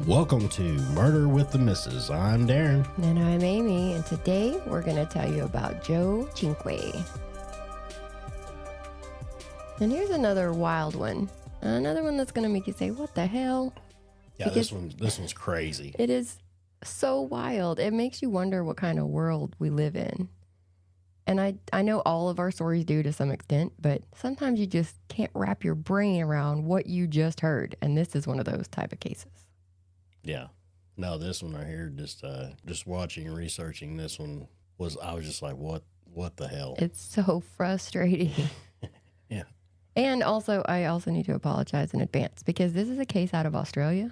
Welcome to Murder with the Missus. I'm Darren. And I'm Amy, and today we're going to tell you about Joe Cinque. And here's another wild one. Another one that's going to make you say, what the hell? Yeah, this one's crazy. It is so wild. It makes you wonder what kind of world we live in. And I know all of our stories do to some extent, but sometimes you just can't wrap your brain around what you just heard. And this is one of those type of cases. Yeah. No, this one right here, just watching and researching this one I was just like, what the hell? It's so frustrating. Yeah. And also, I also need to apologize in advance because this is a case out of Australia.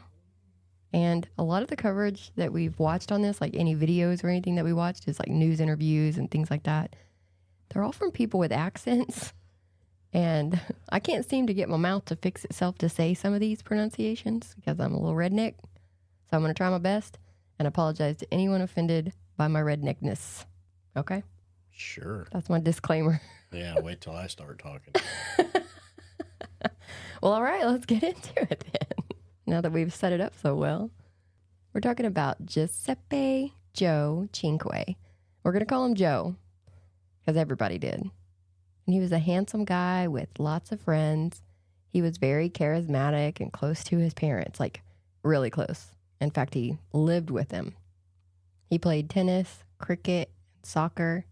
And a lot of the coverage that we've watched on this, like any videos or anything that we watched, is like news interviews and things like that. They're all from people with accents. And I can't seem to get my mouth to fix itself to say some of these pronunciations because I'm a little redneck. So I'm going to try my best and apologize to anyone offended by my redneckness. Okay? Sure. That's my disclaimer. Yeah, wait till I start talking. Well, all right, let's get into it then. Now that we've set it up so well. We're talking about Giuseppe Joe Cinque. We're going to call him Joe because everybody did. And he was a handsome guy with lots of friends. He was very charismatic and close to his parents, like really close. In fact, he lived with them. He played tennis, cricket, and soccer.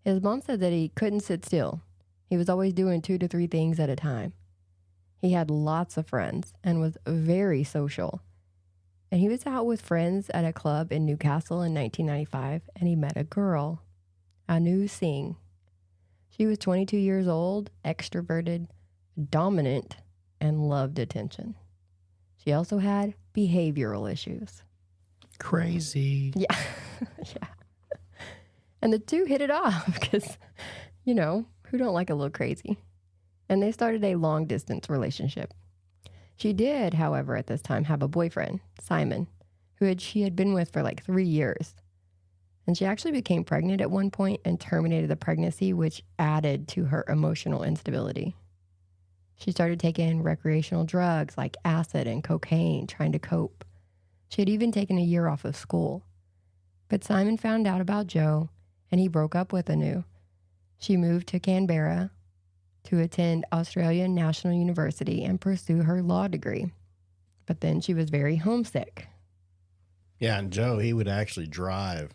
His mom said that he couldn't sit still. He was always doing 2 to 3 things at a time. He had lots of friends and was very social. And he was out with friends at a club in Newcastle in 1995, and he met a girl, Joe Cinque. She was 22 years old, extroverted, dominant, and loved attention. She also had behavioral issues. Crazy. Yeah. Yeah. And the two hit it off because, who don't like a little crazy? And they started a long-distance relationship. She did, however, at this time have a boyfriend, Simon, she had been with for like 3 years. And she actually became pregnant at one point and terminated the pregnancy, which added to her emotional instability. She started taking recreational drugs like acid and cocaine, trying to cope. She had even taken a year off of school. But Simon found out about Joe, and he broke up with Anu. She moved to Canberra to attend Australian National University and pursue her law degree. But then she was very homesick. Yeah, and Joe, he would actually drive,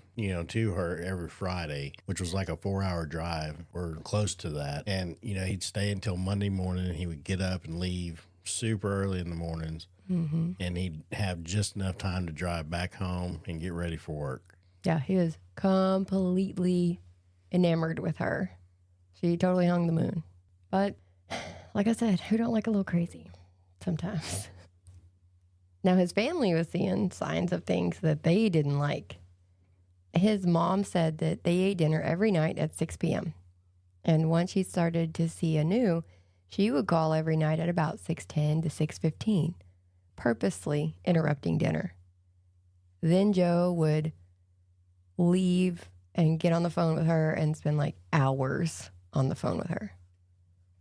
to her every Friday, which was like a 4-hour drive or close to that. And, he'd stay until Monday morning and he would get up and leave super early in the mornings. Mm-hmm. And he'd have just enough time to drive back home and get ready for work. Yeah, he was completely enamored with her. She totally hung the moon. But like I said, who don't like a little crazy sometimes? Now, his family was seeing signs of things that they didn't like. His mom said that they ate dinner every night at 6 p.m. And once she started to see Anu, she would call every night at about 6:10 to 6:15, purposely interrupting dinner. Then Joe would leave and get on the phone with her and spend like hours on the phone with her.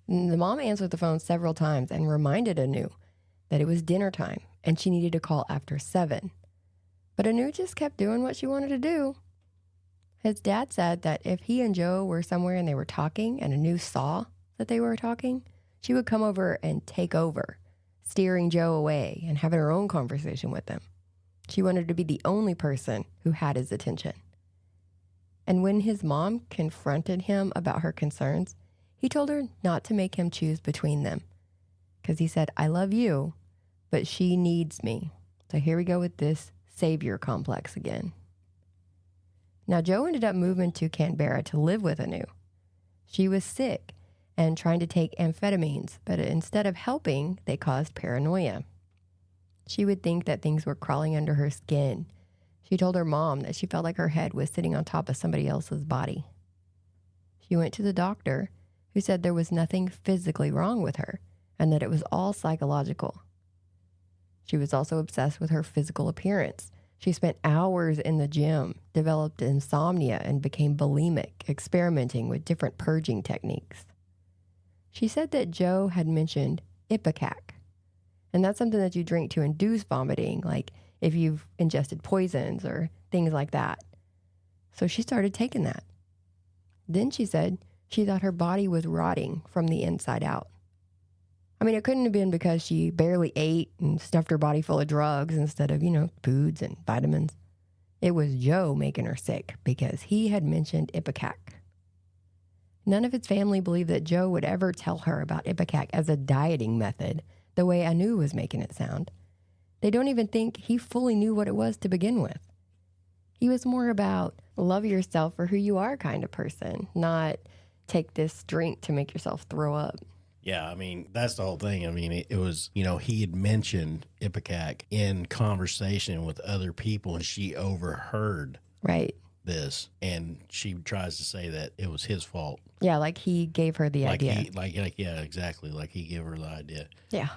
And the mom answered the phone several times and reminded Anu that it was dinner time and she needed to call after 7. But Anu just kept doing what she wanted to do. His dad said that if he and Joe were somewhere and they were talking and Anu saw that they were talking, she would come over and take over, steering Joe away and having her own conversation with him. She wanted to be the only person who had his attention. And when his mom confronted him about her concerns, he told her not to make him choose between them. Because he said, I love you, but she needs me. So here we go with this savior complex again. Now, Joe ended up moving to Canberra to live with Anu. She was sick and trying to take amphetamines, but instead of helping, they caused paranoia. She would think that things were crawling under her skin. She told her mom that she felt like her head was sitting on top of somebody else's body. She went to the doctor, who said there was nothing physically wrong with her and that it was all psychological. She was also obsessed with her physical appearance. She spent hours in the gym, developed insomnia, and became bulimic, experimenting with different purging techniques. She said that Joe had mentioned ipecac, And that's something that you drink to induce vomiting, like if you've ingested poisons or things like that. So she started taking that. Then she said she thought her body was rotting from the inside out. I mean, it couldn't have been because she barely ate and stuffed her body full of drugs instead of, foods and vitamins. It was Joe making her sick because he had mentioned Ipecac. None of his family believed that Joe would ever tell her about Ipecac as a dieting method, the way Anu was making it sound. They don't even think he fully knew what it was to begin with. He was more about love yourself for who you are kind of person, not take this drink to make yourself throw up. Yeah, I mean, that's the whole thing. I mean, it was, he had mentioned Ipecac in conversation with other people, and she overheard this, and she tries to say that it was his fault. Yeah, like he gave her the idea. Yeah, exactly. Like he gave her the idea. Yeah.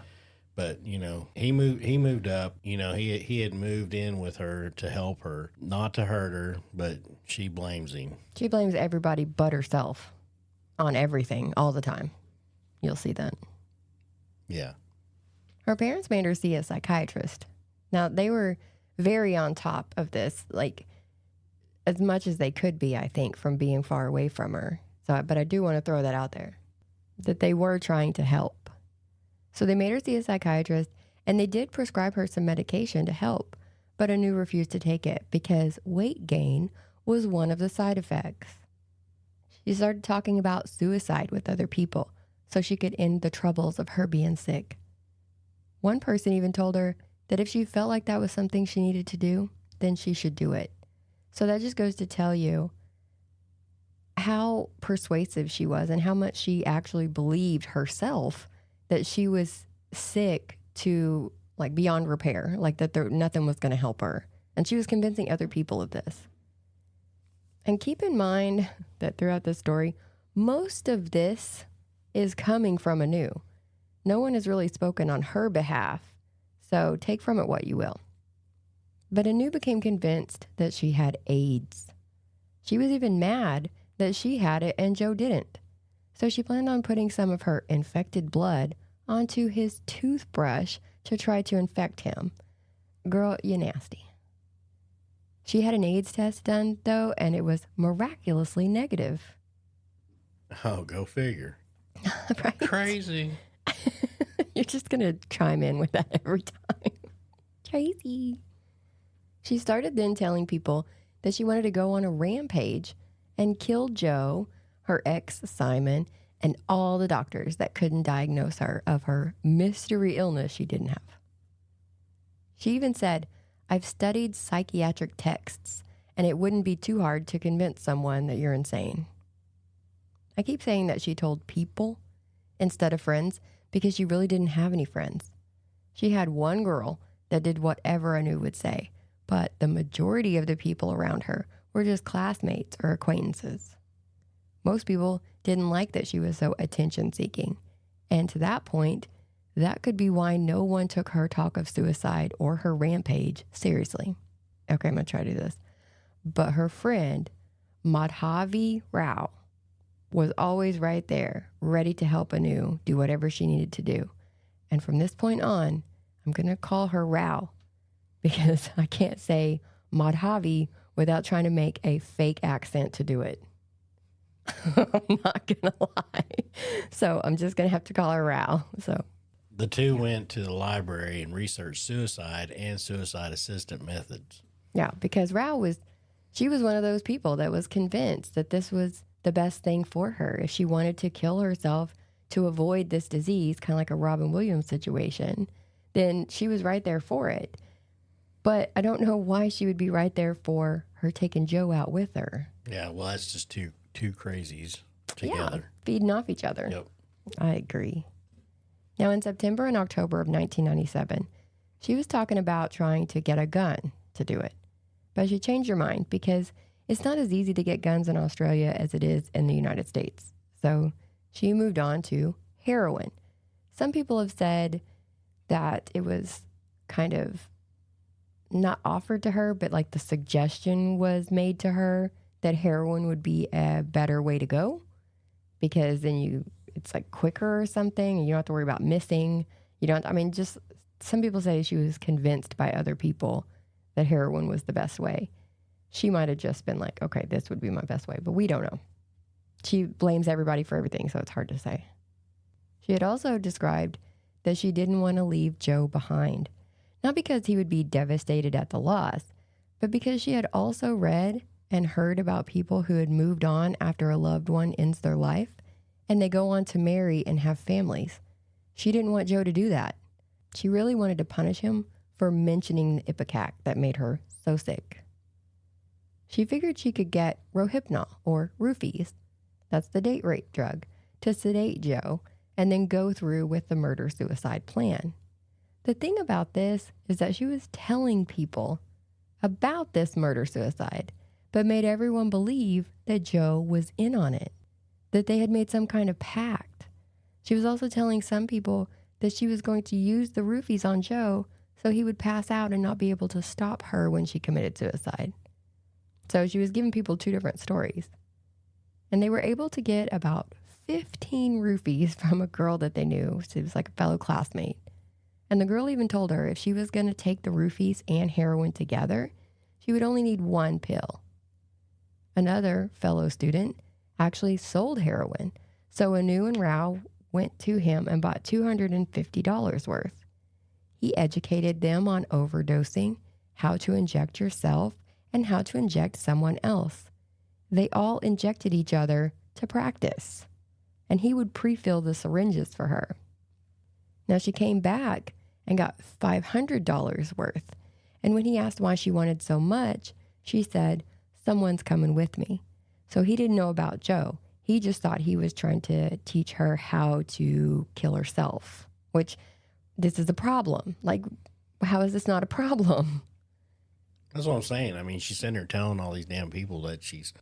But, he moved up, he had moved in with her to help her, not to hurt her, but she blames him. She blames everybody but herself on everything all the time. You'll see that. Yeah. Her parents made her see a psychiatrist. Now, they were very on top of this, like as much as they could be, I think, from being far away from her. But I do want to throw that out there, that they were trying to help. So they made her see a psychiatrist, and they did prescribe her some medication to help, but Anu refused to take it because weight gain was one of the side effects. She started talking about suicide with other people so she could end the troubles of her being sick. One person even told her that if she felt like that was something she needed to do, then she should do it. So that just goes to tell you how persuasive she was and how much she actually believed herself that she was sick to like beyond repair, like that nothing was going to help her. And she was convincing other people of this. And keep in mind that throughout this story, most of this is coming from Anu. No one has really spoken on her behalf, so take from it what you will. But Anu became convinced that she had AIDS. She was even mad that she had it and Joe didn't. So she planned on putting some of her infected blood onto his toothbrush to try to infect him. Girl, you nasty. She had an AIDS test done, though, and it was miraculously negative. Oh, go figure. Right? Crazy. You're just going to chime in with that every time. Crazy. She started then telling people that she wanted to go on a rampage and kill Joe, her ex Simon, and all the doctors that couldn't diagnose her of her mystery illness she didn't have. She even said, "I've studied psychiatric texts, and it wouldn't be too hard to convince someone that you're insane." I keep saying that she told people instead of friends because she really didn't have any friends. She had one girl that did whatever Anu would say, but the majority of the people around her were just classmates or acquaintances. Most people didn't like that she was so attention-seeking, and to that point, that could be why no one took her talk of suicide or her rampage seriously. Okay, I'm going to try to do this. But her friend, Madhavi Rao, was always right there, ready to help Anu do whatever she needed to do. And from this point on, I'm going to call her Rao because I can't say Madhavi without trying to make a fake accent to do it. I'm not going to lie. So I'm just going to have to call her Rao. So the two went to the library and researched suicide and suicide assistant methods. Yeah, because she was one of those people that was convinced that this was the best thing for her. If she wanted to kill herself to avoid this disease, kind of like a Robin Williams situation, then she was right there for it. But I don't know why she would be right there for her taking Joe out with her. Yeah, well, that's just two crazies together. Yeah, feeding off each other. Yep. I agree. Now, in September and October of 1997, she was talking about trying to get a gun to do it. But she changed her mind because it's not as easy to get guns in Australia as it is in the United States. So she moved on to heroin. Some people have said that it was kind of not offered to her, but like the suggestion was made to her that heroin would be a better way to go because then it's like quicker or something and you don't have to worry about missing. Just some people say she was convinced by other people that heroin was the best way. She might have just been like, okay, this would be my best way, but we don't know. She blames everybody for everything, so it's hard to say. She had also described that she didn't want to leave Joe behind, not because he would be devastated at the loss, but because she had also read and heard about people who had moved on after a loved one ends their life, and they go on to marry and have families. She didn't want Joe to do that. She really wanted to punish him for mentioning the ipecac that made her so sick. She figured she could get Rohypnol, or roofies, that's the date rape drug, to sedate Joe and then go through with the murder-suicide plan. The thing about this is that she was telling people about this murder-suicide, but made everyone believe that Joe was in on it, that they had made some kind of pact. She was also telling some people that she was going to use the roofies on Joe so he would pass out and not be able to stop her when she committed suicide. So she was giving people two different stories. And they were able to get about 15 roofies from a girl that they knew. She was like a fellow classmate. And the girl even told her if she was going to take the roofies and heroin together, she would only need one pill. Another fellow student actually sold heroin. So Anu and Rao went to him and bought $250 worth. He educated them on overdosing, how to inject yourself, and how to inject someone else. They all injected each other to practice, and he would pre-fill the syringes for her. Now she came back and got $500 worth, and when he asked why she wanted so much, she said, "Someone's coming with me." So he didn't know about Joe. He just thought he was trying to teach her how to kill herself, which this is a problem. Like, how is this not a problem? That's what I'm saying. I mean, she's sitting there telling all these damn people that she's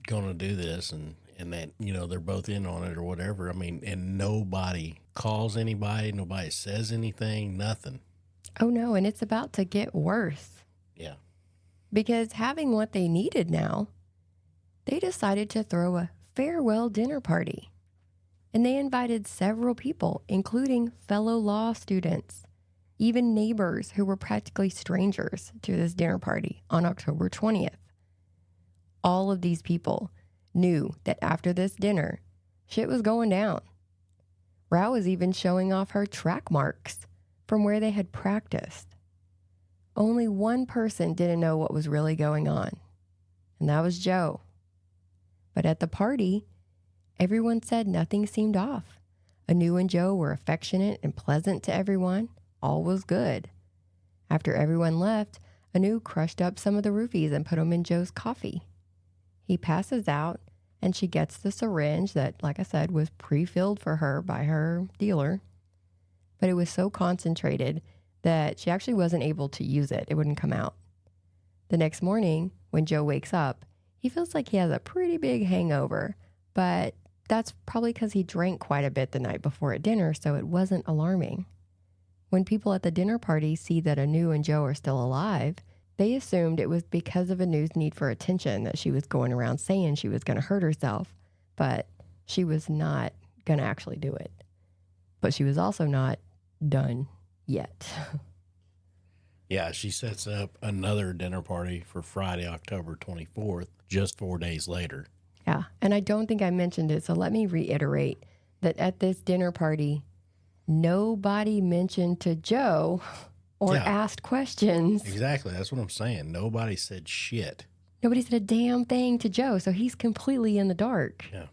going to do this and that, you know, they're both in on it or whatever. I mean, and nobody calls anybody. Nobody says anything, nothing. Oh, no. And it's about to get worse. Yeah. Because having what they needed now, they decided to throw a farewell dinner party. And they invited several people, including fellow law students, even neighbors who were practically strangers to this dinner party on October 20th. All of these people knew that after this dinner, shit was going down. Rao was even showing off her track marks from where they had practiced. Only one person didn't know what was really going on, and that was Joe. But at the party, everyone said nothing seemed off. Anu and Joe were affectionate and pleasant to everyone. All was good. After everyone left, Anu crushed up some of the roofies and put them in Joe's coffee. He passes out, and she gets the syringe that, like I said, was pre-filled for her by her dealer. But it was so concentrated that she actually wasn't able to use it. It wouldn't come out. The next morning, when Joe wakes up, he feels like he has a pretty big hangover, but that's probably because he drank quite a bit the night before at dinner, so it wasn't alarming. When people at the dinner party see that Anu and Joe are still alive, they assumed it was because of Anu's need for attention that she was going around saying she was going to hurt herself, but she was not going to actually do it. But she was also not done yet. Yeah, she sets up another dinner party for Friday, October 24th, just 4 days later. Yeah, and I don't think I mentioned it, so let me reiterate that at this dinner party, nobody mentioned to Joe or asked questions. Exactly. That's what I'm saying. Nobody said shit. Nobody said a damn thing to Joe, so he's completely in the dark. Yeah.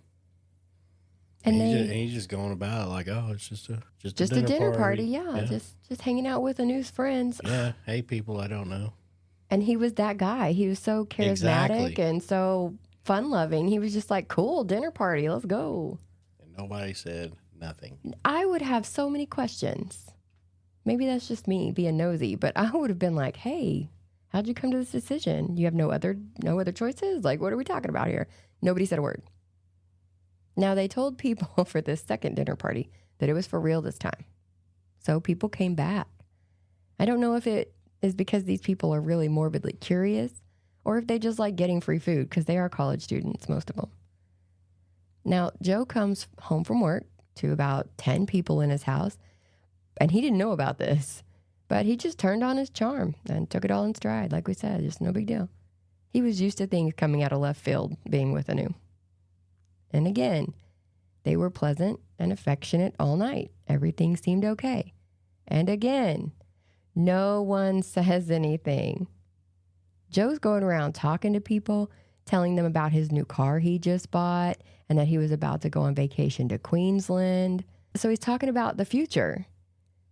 And he's just going about it like, oh, it's just a dinner party. Yeah. Just hanging out with Anu's friends. Yeah. Hey, people I don't know. And he was that guy. He was so charismatic and so fun-loving. He was just like, cool, dinner party, let's go. And nobody said nothing. I would have so many questions. Maybe that's just me being nosy, but I would have been like, hey, how'd you come to this decision? You have no other choices? Like, what are we talking about here? Nobody said a word. Now, they told people for this second dinner party that it was for real this time. So people came back. I don't know if it is because these people are really morbidly curious or if they just like getting free food because they are college students, most of them. Now, Joe comes home from work to about 10 people in his house, and he didn't know about this. But he just turned on his charm and took it all in stride. Like we said, just no big deal. He was used to things coming out of left field being with Anu. And again, they were pleasant and affectionate all night. Everything seemed okay. And again, no one says anything. Joe's going around talking to people, telling them about his new car he just bought and that he was about to go on vacation to Queensland. So he's talking about the future.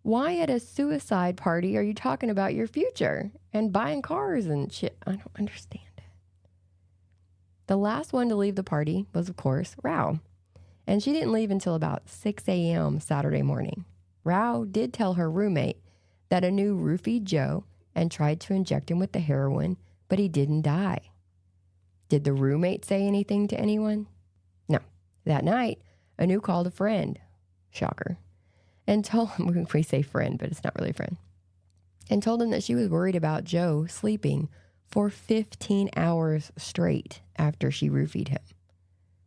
Why at a suicide party are you talking about your future and buying cars and shit? I don't understand it. The last one to leave the party was, of course, Rao. And she didn't leave until about 6 a.m. Saturday morning. Rao did tell her roommate that Anu roofied Joe and tried to inject him with the heroin, but he didn't die. Did the roommate say anything to anyone? No. That night, Anu called a friend. Shocker. And told him, we say friend, but it's not really a friend. And told him that she was worried about Joe sleeping for 15 hours straight after she roofied him.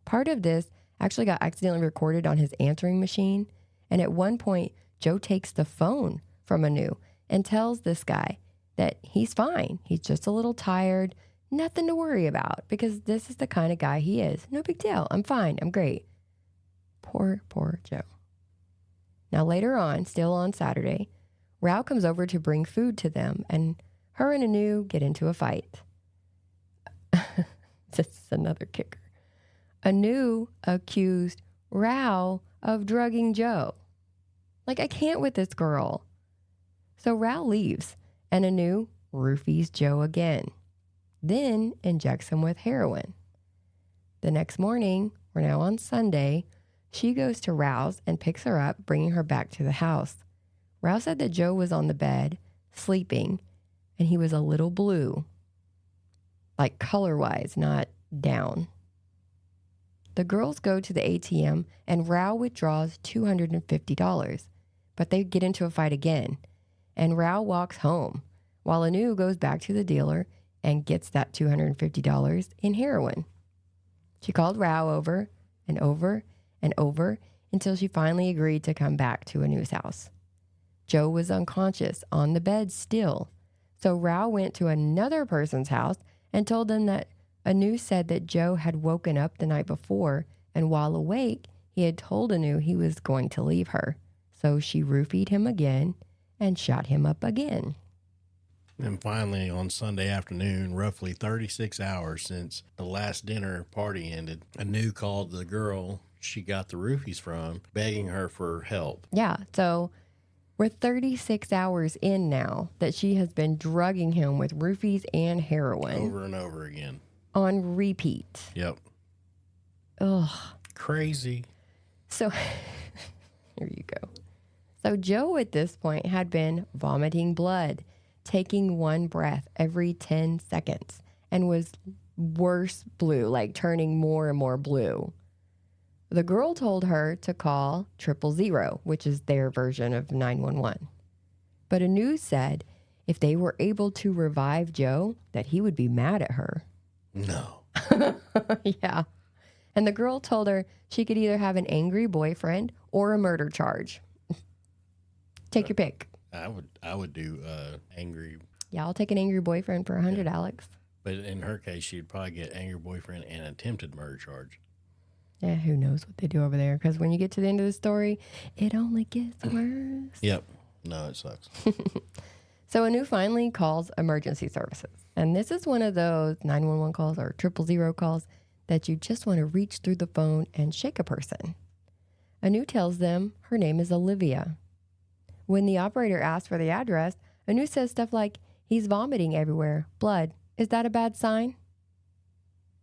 Part of this actually got accidentally recorded on his answering machine. And at one point, Joe takes the phone from Anu and tells this guy that he's fine. He's just a little tired. Nothing to worry about because this is the kind of guy he is. No big deal. I'm fine. I'm great. Poor Joe. Now later on, still on Saturday, Rao comes over to bring food to them and her and Anu get into a fight. This is another kicker. Anu accused Rao of drugging Joe. Like, I can't with this girl. So Rao leaves and Anu roofies Joe again. Then injects him with heroin. The next morning, we're now on Sunday, she goes to Rao's and picks her up, bringing her back to the house. Rao said that Joe was on the bed, sleeping, and he was a little blue. Like color-wise, not down. The girls go to the ATM and Rao withdraws $250, but they get into a fight again. And Rao walks home, while Anu goes back to the dealer and gets that $250 in heroin. She called Rao over and over and over until she finally agreed to come back to Anu's house. Joe was unconscious on the bed still, so Rao went to another person's house and told them that Anu said that Joe had woken up the night before, and while awake, he had told Anu he was going to leave her. So she roofied him again and shot him up again. And finally, on Sunday afternoon, roughly 36 hours since the last dinner party ended, Anu called the girl she got the roofies from, begging her for help. Yeah, so we're 36 hours in now that she has been drugging him with roofies and heroin. Over and over again. On repeat. Yep. Ugh. Crazy. So, here you go. So Joe at this point had been vomiting blood, taking one breath every 10 seconds, and was worse blue, like turning more and more blue. The girl told her to call 000, which is their version of 911. But Anu said if they were able to revive Joe, that he would be mad at her. No. Yeah. And the girl told her she could either have an angry boyfriend or a murder charge. Take your pick. I would do angry. Yeah, I'll take an angry boyfriend for $100, Alex. But in her case, she'd probably get angry boyfriend and attempted murder charge. Yeah, who knows what they do over there? Because when you get to the end of the story, it only gets worse. Yep. No, it sucks. So Anu finally calls emergency services. And this is one of those 911 calls or 000 calls that you just want to reach through the phone and shake a person. Anu tells them her name is Olivia. When the operator asks for the address, Anu says stuff like, he's vomiting everywhere. Blood. Is that a bad sign?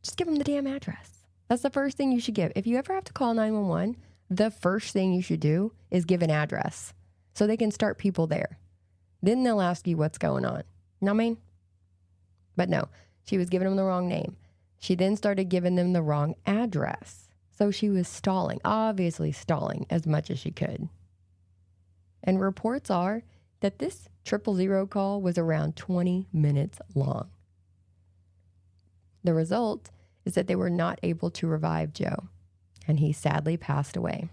Just give him the damn address. That's the first thing you should give. If you ever have to call 911, the first thing you should do is give an address so they can start people there. Then they'll ask you what's going on. Know what I mean? But no, she was giving them the wrong name. She then started giving them the wrong address. So she was stalling, obviously stalling as much as she could. And reports are that this 000 call was around 20 minutes long. The result is that they were not able to revive Joe, and he sadly passed away.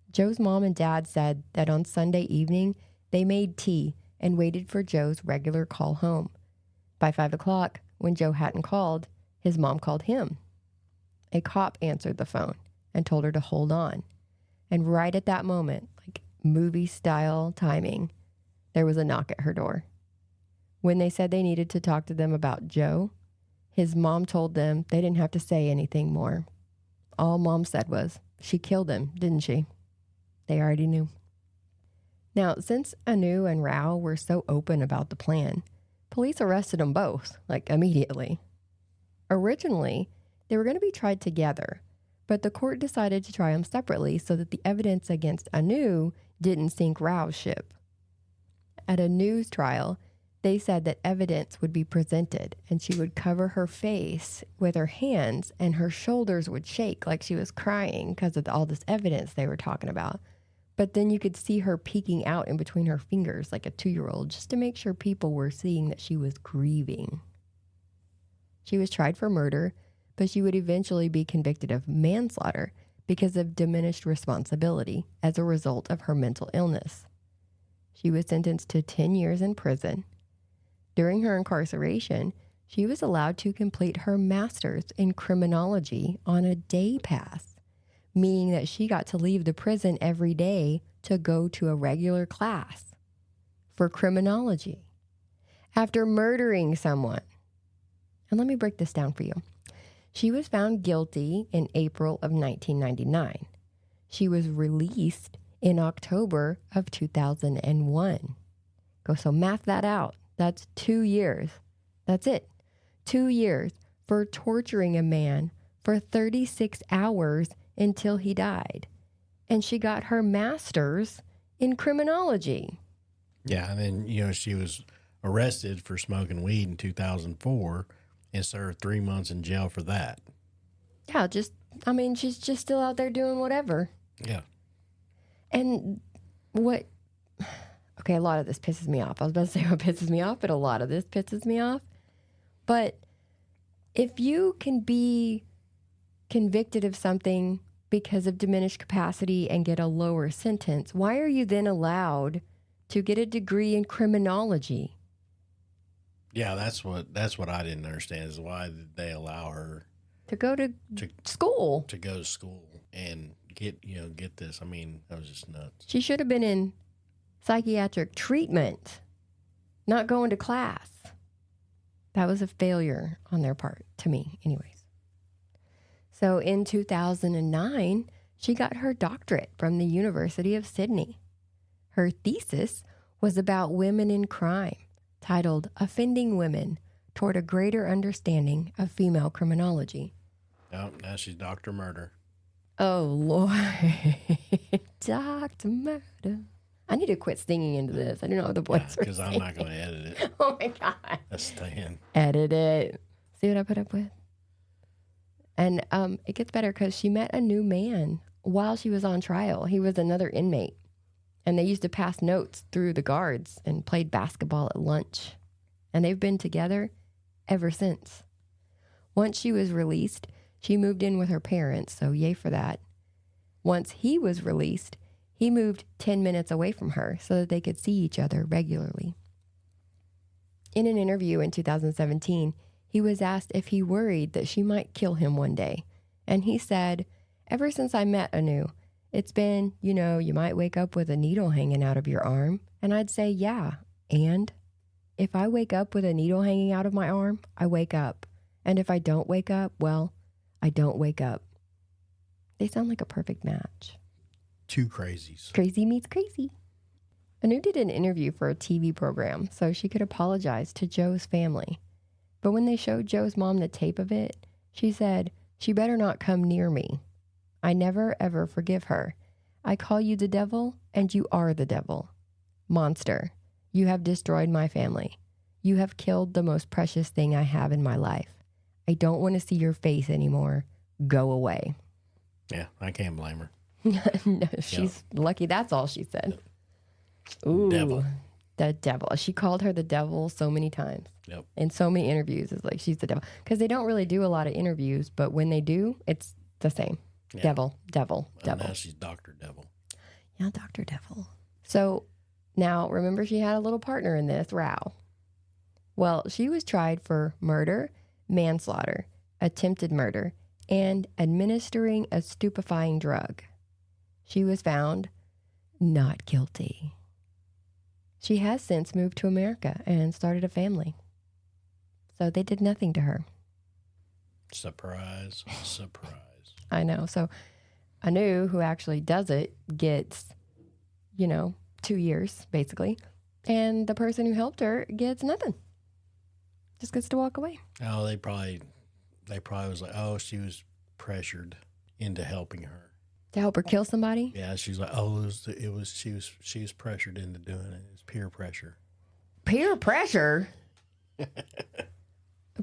Joe's mom and dad said that on Sunday evening, They made tea and waited for Joe's regular call home. By 5 o'clock, when Joe hadn't called, his mom called him. A cop answered the phone and told her to hold on. And right at that moment, like movie-style timing, there was a knock at her door. When they said they needed to talk to them about Joe, his mom told them they didn't have to say anything more. All Mom said was, "She killed him, didn't she?" They already knew. Now, since Anu and Rao were so open about the plan, police arrested them both, like immediately. Originally, they were going to be tried together, but the court decided to try them separately so that the evidence against Anu didn't sink Rao's ship. At a news trial, they said that evidence would be presented and she would cover her face with her hands and her shoulders would shake like she was crying because of all this evidence they were talking about. But then you could see her peeking out in between her fingers like a 2-year-old just to make sure people were seeing that she was grieving. She was tried for murder, but she would eventually be convicted of manslaughter because of diminished responsibility as a result of her mental illness. She was sentenced to 10 years in prison. During her incarceration, she was allowed to complete her master's in criminology on a day pass, meaning that she got to leave the prison every day to go to a regular class for criminology after murdering someone. And let me break this down for you. She was found guilty in April of 1999. She was released in October of 2001. So math that out. That's 2 years. That's it. 2 years for torturing a man for 36 hours until he died. And she got her master's in criminology. Yeah, and then, she was arrested for smoking weed in 2004 and served 3 months in jail for that. Yeah, she's just still out there doing whatever. Yeah. And a lot of this pisses me off. I was about to say what pisses me off, but a lot of this pisses me off. But if you can be convicted of something because of diminished capacity and get a lower sentence, why are you then allowed to get a degree in criminology? Yeah, that's what I didn't understand is why did they allow her to go to school. To go to school and get this. I mean, that was just nuts. She should have been in psychiatric treatment, not going to class. That was a failure on their part, to me, anyways. So in 2009, she got her doctorate from the University of Sydney. Her thesis was about women in crime, titled Offending Women Toward a Greater Understanding of Female Criminology. Oh, now she's Dr. Murder. Oh, Lord. Dr. Murder. I need to quit singing into this. I don't know what the voice because I'm not going to edit it. Oh, my God. That's staying. Edit it. See what I put up with? And it gets better because she met a new man while she was on trial. He was another inmate. And they used to pass notes through the guards and played basketball at lunch. And they've been together ever since. Once she was released, she moved in with her parents, so yay for that. Once he was released, he moved 10 minutes away from her so that they could see each other regularly. In an interview in 2017, he was asked if he worried that she might kill him one day. And he said, "Ever since I met Anu, it's been, you might wake up with a needle hanging out of your arm." And I'd say, yeah. And if I wake up with a needle hanging out of my arm, I wake up. And if I don't wake up, well, I don't wake up. They sound like a perfect match. Two crazies. Crazy meets crazy. Anu did an interview for a TV program so she could apologize to Joe's family. But when they showed Joe's mom the tape of it, she said, "She better not come near me. I never, ever forgive her. I call you the devil, and you are the devil. Monster, you have destroyed my family. You have killed the most precious thing I have in my life. I don't want to see your face anymore. Go away." Yeah, I can't blame her. No, she's lucky that's all she said. Ooh, Devil. The devil. She called her the devil so many times. Yep. In so many interviews, it's like she's the devil. Because they don't really do a lot of interviews, but when they do, it's the same. Yeah. Devil. Now she's Dr. Devil. Yeah, Dr. Devil. So Now, remember, she had a little partner in this row. Well, she was tried for murder, manslaughter, attempted murder, and administering a stupefying drug. She was found not guilty. She has since moved to America and started a family. So they did nothing to her. Surprise, surprise. I know. So I knew who actually does it gets, 2 years, basically. And the person who helped her gets nothing. Just gets to walk away. Oh, they probably was like, oh, she was pressured into helping her. To help her kill somebody? Yeah, she's like, oh, she was pressured into doing it. It was peer pressure. Peer pressure?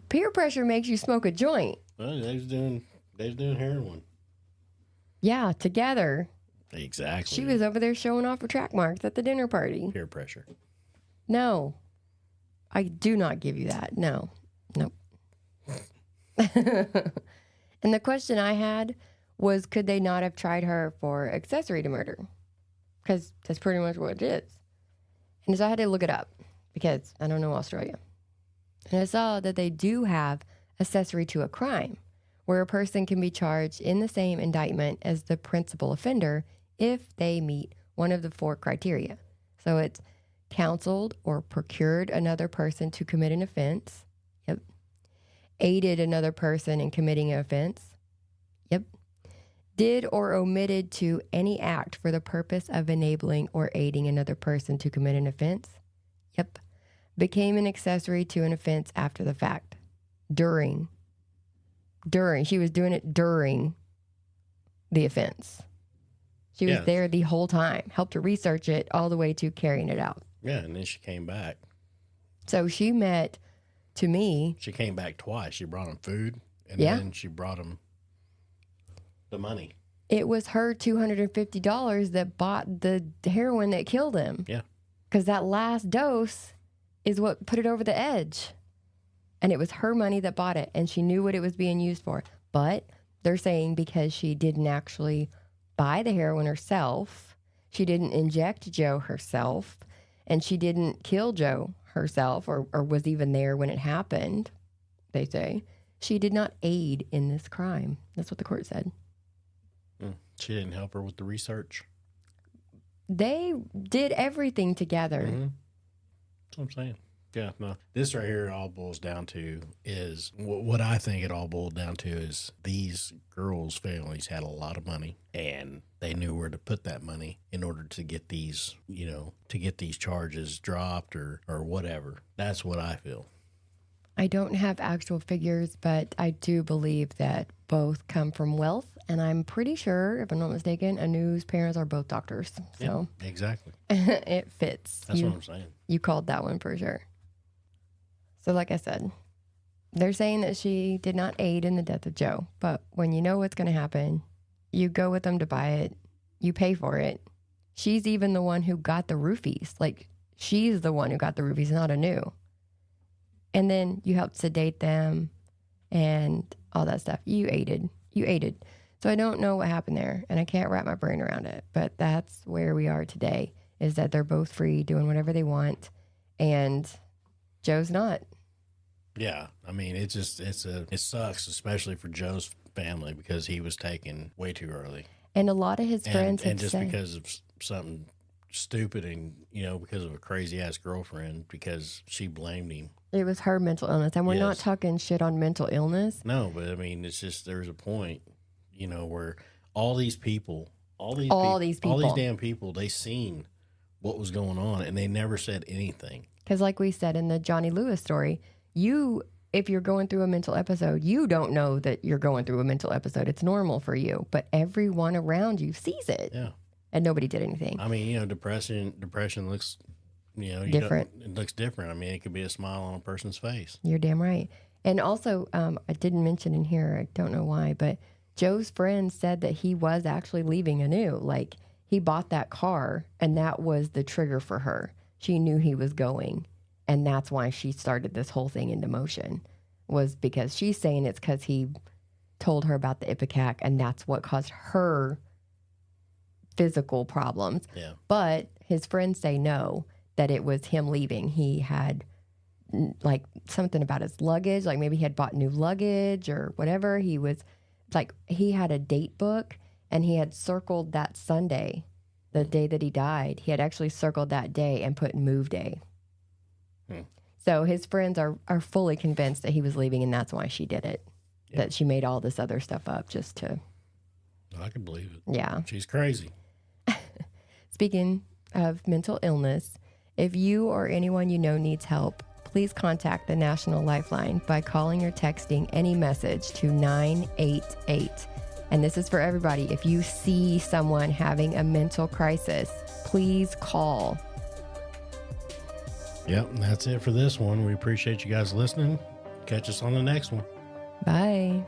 Peer pressure makes you smoke a joint. Well, they was doing heroin. Yeah, together. Exactly. She was over there showing off her track marks at the dinner party. Peer pressure. No. I do not give you that. No. Nope. And the question I had was, could they not have tried her for accessory to murder? Because that's pretty much what it is. And so I had to look it up because I don't know Australia. And I saw that they do have accessory to a crime, where a person can be charged in the same indictment as the principal offender if they meet one of the 4 criteria. So it's counseled or procured another person to commit an offense. Yep. Aided another person in committing an offense. Yep. Did or omitted to any act for the purpose of enabling or aiding another person to commit an offense. Yep. Became an accessory to an offense after the fact. During. She was doing it during the offense. She was there the whole time. Helped her research it all the way to carrying it out. Yeah, and then she came back. So she met, to me... She came back twice. She brought him food, and then she brought him the money. It was her $250 that bought the heroin that killed him. Yeah. Because that last dose is what put it over the edge. And it was her money that bought it, and she knew what it was being used for. But they're saying because she didn't actually buy the heroin herself, she didn't inject Joe herself, and she didn't kill Joe herself or was even there when it happened, they say, she did not aid in this crime. That's what the court said. She didn't help her with the research? They did everything together. Mm-hmm. That's what I'm saying. Yeah, no. This right here all boils down to is, what I think it all boiled down to is these girls' families had a lot of money, and they knew where to put that money in order to get these, to get these charges dropped or whatever. That's what I feel. I don't have actual figures, but I do believe that both come from wealth, and I'm pretty sure, if I'm not mistaken, Anu's parents are both doctors. So yeah, exactly. It fits. That's what I'm saying. You called that one for sure. So like I said, they're saying that she did not aid in the death of Joe. But when you know what's going to happen, you go with them to buy it. You pay for it. She's even the one who got the roofies. Like, she's the one who got the roofies, not Anu. And then you helped sedate them and all that stuff. You aided. So I don't know what happened there, and I can't wrap my brain around it. But that's where we are today, is that they're both free, doing whatever they want, and Joe's not. Yeah, I mean, it sucks, especially for Joe's family, because he was taken way too early. And a lot of his friends and just because of something stupid, and because of a crazy ass girlfriend, because she blamed him. It was her mental illness, and we're not talking shit on mental illness. No, but I mean, it's just, there's a point, where all these damn people, they seen what was going on, and they never said anything. Because like we said in the Johnny Lewis story, if you're going through a mental episode, you don't know that you're going through a mental episode. It's normal for you, but everyone around you sees it. Yeah. And nobody did anything. I mean, depression looks, different. It looks different. I mean, it could be a smile on a person's face. You're damn right. And also, I didn't mention in here, I don't know why, but Joe's friend said that he was actually leaving Anu. Like, he bought that car, and that was the trigger for her. She knew he was going. And that's why she started this whole thing into motion, was because she's saying it's because he told her about the Ipecac, and that's what caused her physical problems. Yeah. But his friends say no, that it was him leaving. He had like something about his luggage, like maybe he had bought new luggage or whatever. He was like, he had a date book and he had circled that Sunday, the day that he died. He had actually circled that day and put move day. So his friends are fully convinced that he was leaving, and that's why she did it. Yeah. That she made all this other stuff up just to. I can believe it. Yeah. She's crazy. Speaking of mental illness, if you or anyone you know needs help, please contact the National Lifeline by calling or texting any message to 988. And this is for everybody. If you see someone having a mental crisis, please call. Yep, and that's it for this one. We appreciate you guys listening. Catch us on the next one. Bye.